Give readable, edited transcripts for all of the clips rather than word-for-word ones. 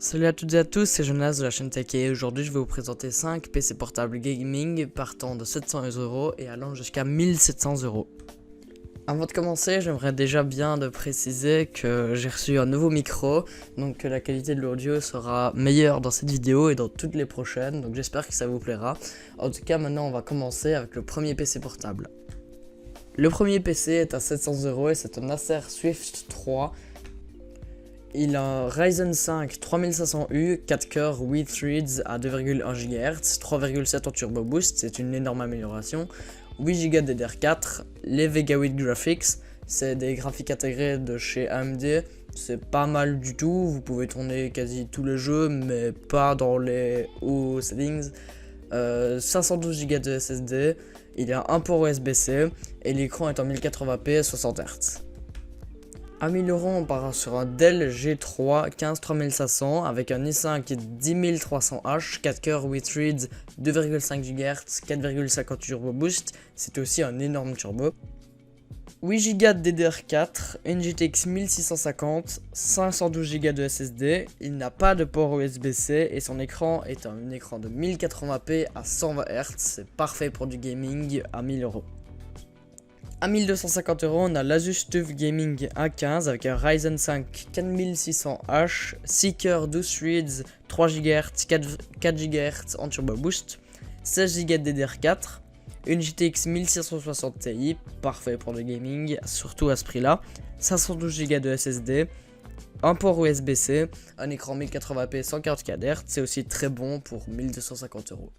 Salut à toutes et à tous, c'est Jonas de la chaîne Tech et aujourd'hui je vais vous présenter 5 PC portables gaming partant de 700 € et allant jusqu'à 1700 €. Avant de commencer, j'aimerais déjà bien de préciser que j'ai reçu un nouveau micro, donc que la qualité de l'audio sera meilleure dans cette vidéo et dans toutes les prochaines, donc j'espère que ça vous plaira. En tout cas, maintenant on va commencer avec le premier PC portable. Le premier PC est à 700 € et c'est un Acer Swift 3. Il a un Ryzen 5 3500U, 4 cœurs, 8 threads à 2,1 GHz, 3,7 en turbo boost, c'est une énorme amélioration, 8 Go DDR4, les Vega 8 Graphics, c'est des graphiques intégrés de chez AMD, c'est pas mal du tout, vous pouvez tourner quasi tous les jeux, mais pas dans les hauts settings, 512 Go de SSD, il y a un port USB-C et l'écran est en 1080p 60 Hz. À 1000 €, on part sur un Dell G3 15300 avec un i5 10300H, 4 cœurs, 8 threads, 2,5 GHz, 4,5 turbo boost, c'est aussi un énorme turbo. 8 Go de DDR4, une GTX 1650, 512 Go de SSD, il n'a pas de port USB-C et son écran est un écran de 1080p à 120 Hz, c'est parfait pour du gaming à 1000 €. À 1250 €, on a l'Asus TUF Gaming A15 avec un Ryzen 5 4600H, 6 cœurs, 12 threads, 3 GHz, 4 GHz en turbo boost, 16 Go de DDR4, une GTX 1660 Ti, parfait pour le gaming, surtout à ce prix-là, 512 Go de SSD, un port USB-C, un écran 1080p 144 Hz, c'est aussi très bon pour 1250 €.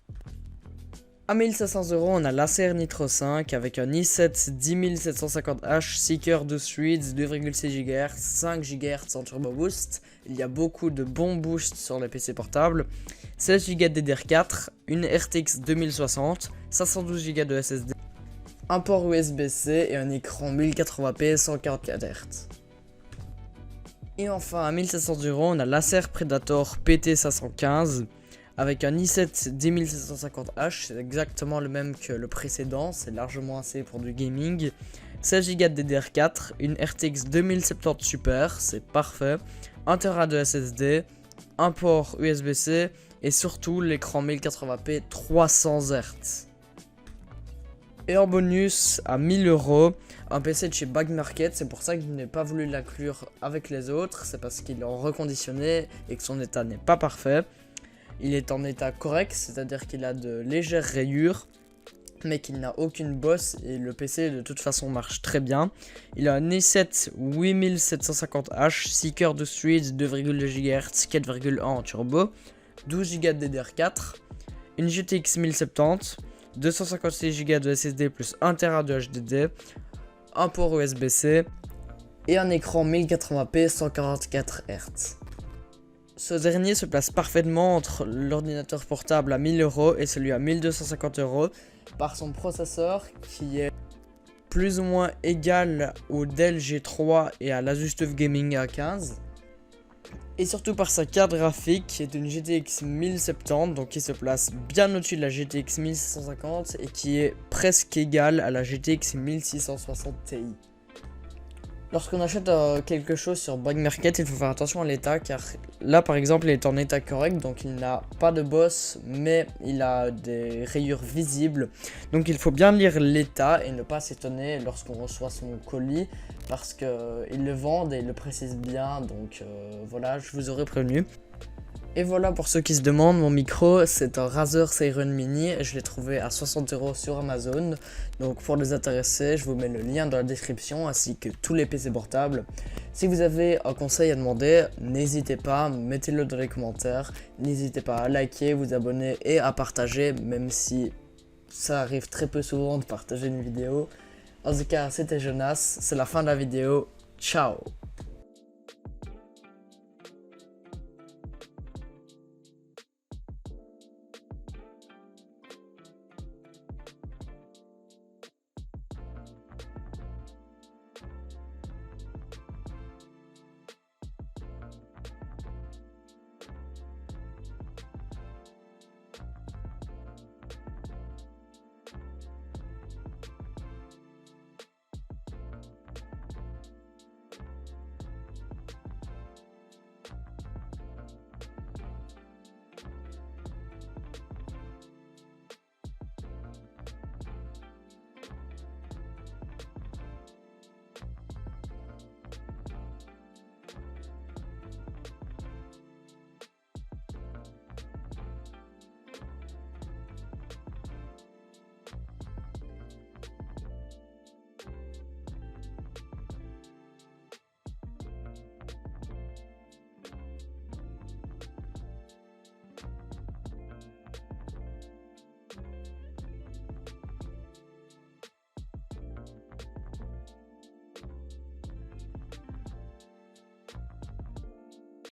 À 1500 €, on a l'Acer Nitro 5 avec un i7 10750H, 6 cœurs, 12 threads, 2,6 GHz, 5 GHz en turbo boost. Il y a beaucoup de bons boosts sur les PC portables. 16 Go de DDR4, une RTX 2060, 512 Go de SSD, un port USB-C et un écran 1080p 144 Hz. Et enfin, à 1700 €, on a l'Acer Predator PT515. Avec un i7 10750H, c'est exactement le même que le précédent, c'est largement assez pour du gaming. 16 Go de DDR4, une RTX 2070 Super, c'est parfait. 1 Tera de SSD, un port USB-C et surtout l'écran 1080p 300 Hz. Et en bonus, à 1000 €, un PC de chez Bag Market, c'est pour ça que je n'ai pas voulu l'inclure avec les autres, c'est parce qu'il est en reconditionné et que son état n'est pas parfait. Il est en état correct, c'est-à-dire qu'il a de légères rayures, mais qu'il n'a aucune bosse et le PC de toute façon marche très bien. Il a un i7 8750H, 6 cœurs de threads, 2,2 GHz, 4,1 en turbo, 12 Go de DDR4, une GTX 1070, 256 Go de SSD plus 1 Tera de HDD, un port USB-C et un écran 1080p 144 Hz. Ce dernier se place parfaitement entre l'ordinateur portable à 1000 € et celui à 1250 € par son processeur qui est plus ou moins égal au Dell G3 et à l'Asus TUF Gaming A15. Et surtout par sa carte graphique qui est une GTX 1070, donc qui se place bien au-dessus de la GTX 1650 et qui est presque égale à la GTX 1660 Ti. Lorsqu'on achète quelque chose sur Bag Market, il faut faire attention à l'état car là par exemple il est en état correct, donc il n'a pas de bosse mais il a des rayures visibles. Donc il faut bien lire l'état et ne pas s'étonner lorsqu'on reçoit son colis parce qu'ils le vendent et ils le précisent bien, donc voilà, je vous aurais prévenu. Et voilà, pour ceux qui se demandent, mon micro c'est un Razer Seiren Mini et je l'ai trouvé à 60 € sur Amazon. Donc pour les intéressés, je vous mets le lien dans la description ainsi que tous les PC portables. Si vous avez un conseil à demander, n'hésitez pas, mettez-le dans les commentaires. N'hésitez pas à liker, vous abonner et à partager, même si ça arrive très peu souvent de partager une vidéo. En tout cas, c'était Jonas, c'est la fin de la vidéo. Ciao!